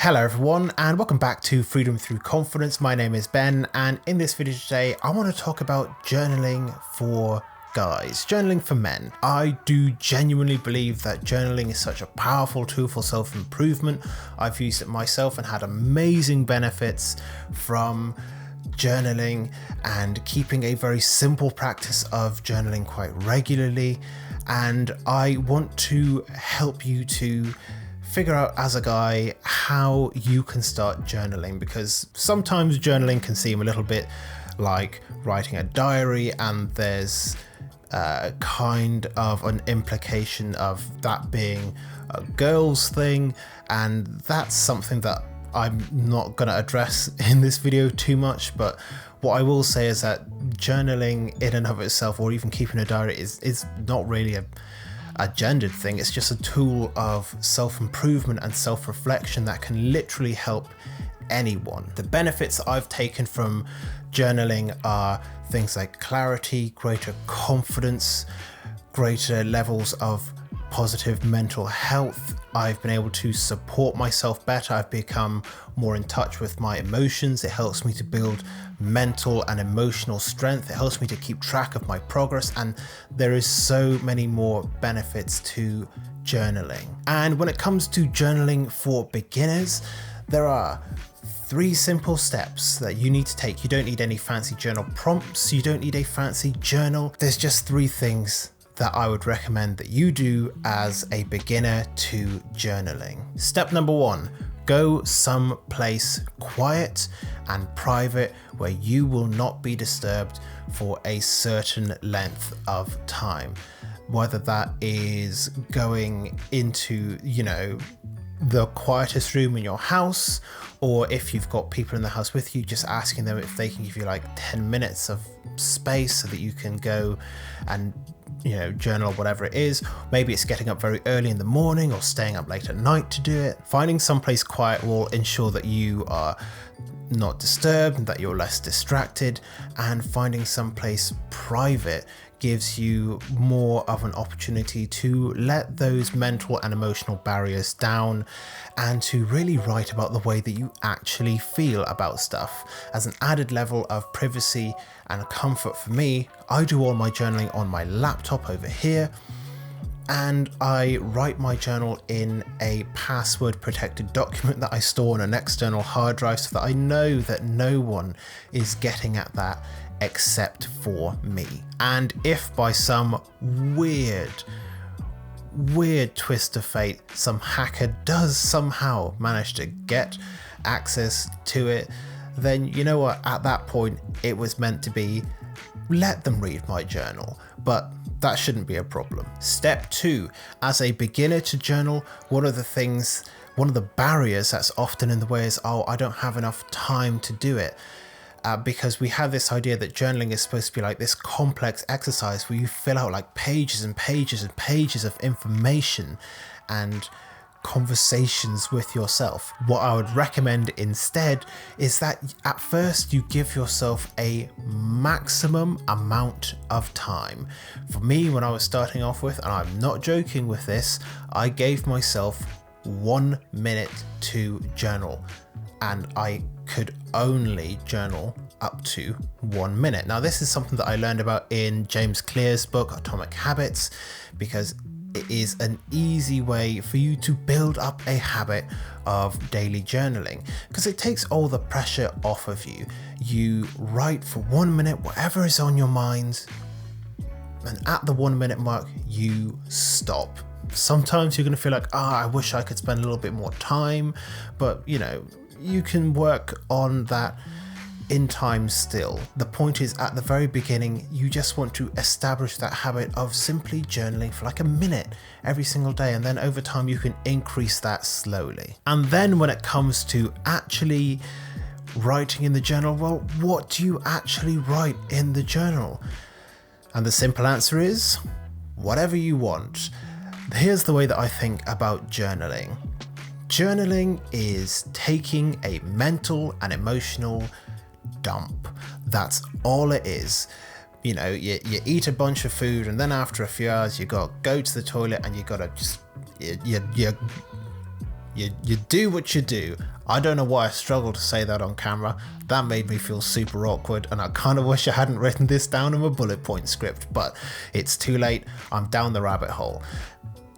Hello everyone and welcome back to Freedom Through Confidence. My name is Ben and in this video today I want to talk about journaling for guys, journaling for men. I do genuinely believe that journaling is such a powerful tool for self-improvement. I've used it myself and had amazing benefits from journaling and keeping a very simple practice of journaling quite regularly, and I want to help you to figure out as a guy how you can start journaling, because sometimes journaling can seem a little bit like writing a diary and there's kind of an implication of that being a girl's thing, and that's something that I'm not going to address in this video too much. But what I will say is that journaling in and of itself, or even keeping a diary, is not really a gendered thing. It's just a tool of self-improvement and self-reflection that can literally help anyone. The benefits I've taken from journaling are things like clarity, greater confidence, greater levels of positive mental health. I've been able to support myself better. I've become more in touch with my emotions. It helps me to build mental and emotional strength. It helps me to keep track of my progress, and there is so many more benefits to journaling. And when it comes to journaling for beginners, there are 3 simple steps that you need to take. You don't need any fancy journal prompts. You don't need a fancy journal. There's just 3 things that I would recommend that you do as a beginner to journaling. Step number 1, go someplace quiet and private where you will not be disturbed for a certain length of time. Whether that is going into, the quietest room in your house, or if you've got people in the house with you, just asking them if they can give you like 10 minutes of space so that you can go and journal, whatever it is. Maybe it's getting up very early in the morning or staying up late at night to do it. Finding someplace quiet will ensure that you are not disturbed and that you're less distracted, and finding someplace private gives you more of an opportunity to let those mental and emotional barriers down and to really write about the way that you actually feel about stuff. As an added level of privacy and comfort for me, I do all my journaling on my laptop over here, and I write my journal in a password protected document that I store on an external hard drive so that I know that no one is getting at that except for me. And if by some weird twist of fate some hacker does somehow manage to get access to it, then you know what, at that point it was meant to be. Let them read my journal, but that shouldn't be a problem. Step 2, as a beginner to journal, one of the barriers that's often in the way is, I don't have enough time to do it. Because we have this idea that journaling is supposed to be like this complex exercise where you fill out like pages and pages and pages of information and conversations with yourself. What I would recommend instead is that at first you give yourself a maximum amount of time. For me, when I was starting off with, and I'm not joking with this, I gave myself 1 minute to journal, and I could only journal up to 1 minute. Now, this is something that I learned about in James Clear's book, Atomic Habits, because it is an easy way for you to build up a habit of daily journaling, because it takes all the pressure off of you. You write for 1 minute, whatever is on your mind, and at the 1 minute mark, you stop. Sometimes you're going to feel like, I wish I could spend a little bit more time, but you can work on that in time still. The point is, at the very beginning, you just want to establish that habit of simply journaling for like a minute every single day, and then over time you can increase that slowly. And then when it comes to actually writing in the journal, well, what do you actually write in the journal? And the simple answer is whatever you want. Here's the way that I think about journaling. Journaling is taking a mental and emotional dump. That's all it is. You eat a bunch of food, and then after a few hours you got to go to the toilet, and you got to just you You do what you do. I don't know why I struggled to say that on camera. That made me feel super awkward, and I kind of wish I hadn't written this down in my bullet point script, but it's too late. I'm down the rabbit hole.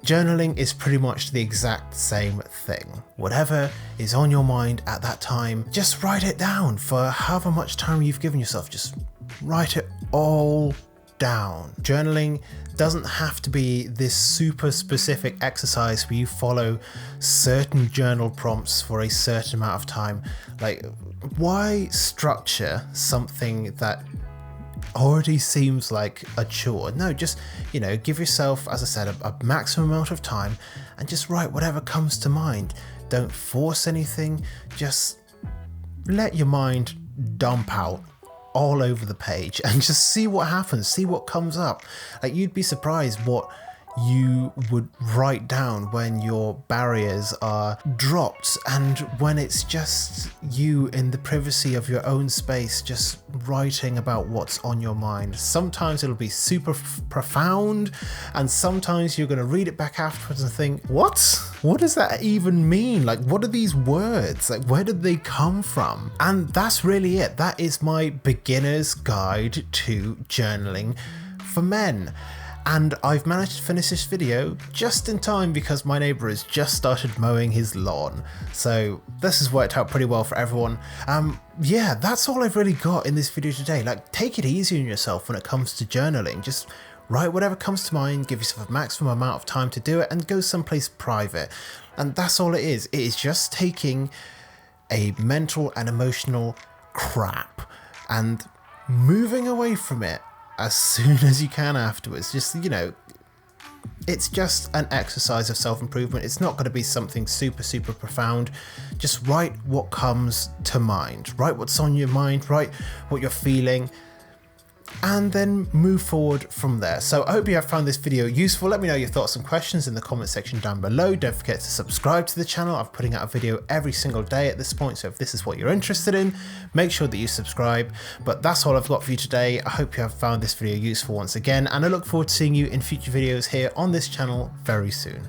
Journaling is pretty much the exact same thing. Whatever is on your mind at that time, just write it down for however much time you've given yourself. Just write it all down. Journaling doesn't have to be this super specific exercise where you follow certain journal prompts for a certain amount of time. Like, why structure something that already seems like a chore? No, just, give yourself, as I said, a maximum amount of time and just write whatever comes to mind. Don't force anything, just let your mind dump out all over the page and just see what happens, see what comes up. Like, you'd be surprised what you would write down when your barriers are dropped and when it's just you in the privacy of your own space, just writing about what's on your mind. Sometimes it'll be super profound, and sometimes you're going to read it back afterwards and think, what does that even mean? Like, what are these words? Like, where did they come from? And that's really it. That is my beginner's guide to journaling for men. And I've managed to finish this video just in time because my neighbour has just started mowing his lawn. So this has worked out pretty well for everyone. Yeah, that's all I've really got in this video today. Like, take it easy on yourself when it comes to journaling. Just write whatever comes to mind, give yourself a maximum amount of time to do it, and go someplace private. And that's all it is. It is just taking a mental and emotional crap and moving away from it as soon as you can afterwards. Just, it's just an exercise of self-improvement. It's not going to be something super profound. Just write what comes to mind. Write what's on your mind. Write what you're feeling, and then move forward from there. So I hope you have found this video useful. Let me know your thoughts and questions in the comment section down below. Don't forget to subscribe to the channel. I'm putting out a video every single day at this point, so if this is what you're interested in, make sure that you subscribe. But that's all I've got for you today. I hope you have found this video useful once again, and I look forward to seeing you in future videos here on this channel very soon.